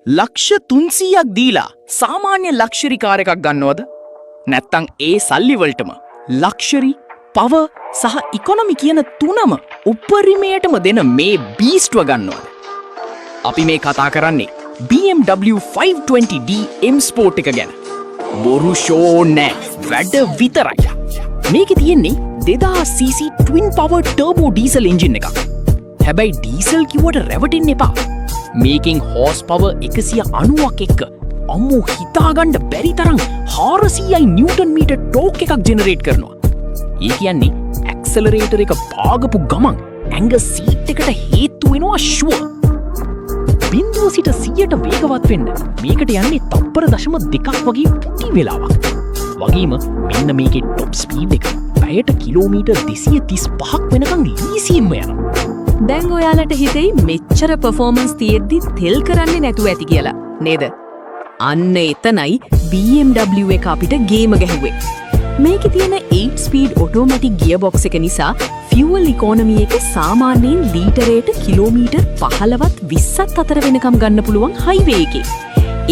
ලක්ෂ 300ක් දීලා සාමාන්‍ය ලක්ෂරි කාර් එකක් ගන්නවද? නැත්තම් ඒ සල්ලි වලටම ලක්ෂරි, පවර් සහ ඉකොනොමි කියන තුනම උපරිමයටම දෙන මේ බීස්ට්ව ගන්නවද? අපි මේ කතා කරන්නේ BMW 520d M Sport එක ගැන. බොරු ෂෝ නෑ, වැඩ විතරයි. මේකේ තියෙන්නේ 2000cc twin power turbo diesel engine එකක්. හැබැයි ඩීසල් කිව්වට රැවටෙන්න එපා. මේකෙන් හෝස් පවර් 190ක් එක්ක අම්මෝ හිතාගන්න බැරි තරම් 400යි නිව්ටන් මීටර් ටෝක් එකක් ජෙනරේට් කරනවා. ඒ කියන්නේ ඇක්සලරේටර් එක පාගපු ගමන් ඇඟ සීට් එකට හේතු වෙනවා ෂුවර්. බිඳුව සිට 100ට වේගවත් වෙන්න මේකට යන්නේ තප්පර 0.2ක් වගේ පුටි වෙලාවක්. වගේම මෙන්න මේකේ টොප් ස්පීඩ් එක පැයට කිලෝමීටර් 235ක් වෙනකන් ලීසියෙන්ම යනවා. දැන් ඔයාලට හිතෙයි මෙච්චර පර්ෆෝමන්ස් තියෙද්දි තෙල් කරන්නේ නැතුව ඇති කියලා නේද? අන්න එතනයි BMW එක අපිට ගේම ගැහුවේ. මේකේ තියෙන 8 ස්පීඩ් ඔටෝමැටික් ගියර් බොක්ස් එක නිසා ෆියුවල් ඉකොනොමි එක සාමාන්‍යයෙන් ලීටරයට කිලෝමීටර් 15ත් 20ත් අතර වෙනකම් ගන්න පුළුවන් හයිවේ එකේ.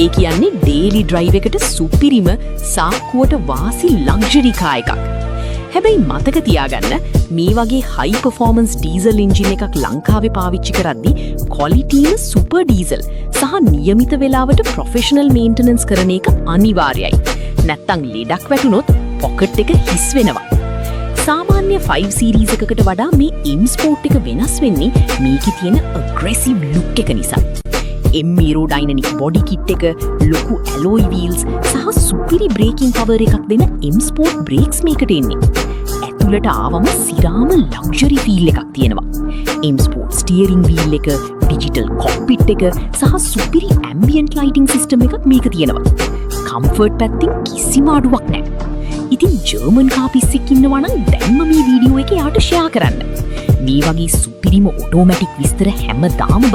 ඒ කියන්නේ ඩේලි ඩ්‍රයිව් එකට සුපිරිම සාක්කුවට වාසි ලක්ෂරි කාර් එකක්. හැබැයි මතක තියාගන්න මේ වගේ හයි පර්ෆෝමන්ස් ඩීසල් එන්ජින් එකක් ලංකාවේ පාවිච්චි කරද්දී ක්වොලිටිම සුපර් ඩීසල් සහ නියමිත වෙලාවට ප්‍රොෆෙෂනල් මේන්ටනන්ස් කරන එක අනිවාර්යයි. නැත්තම් ලෙඩක් වැටුනොත් පොකට් එක හිස් වෙනවා. සාමාන්‍ය 5 සීරීස් එකකට වඩා මේ M Sport එක වෙනස් වෙන්නේ මේකේ තියෙන ඇග්‍රෙසිව් ලුක් එක නිසා. M aerodynamic body kit එක, ලොකු alloy wheels සහ සුපිරි braking power එකක් දෙන M Sport brakes මේකට එන්නේ. ඇතුළට ආවම සිරාම luxury feel එකක් තියෙනවා. M Sport steering wheel එක, digital cockpit එක සහ සුපිරි ambient lighting system එකක් මේක තියෙනවා. comfort පැත්තෙන් කිසිම අඩුවක් නැහැ. ඉතින් ජර්මන් කාර් පිස්සෙක් ඉන්නවා නම් දැන්ම මේ වීඩියෝ එක යාට ෂෙයා කරන්න. මේ වගේ සුපිරිම ඔටෝමැටික් විස්තර හැමදාම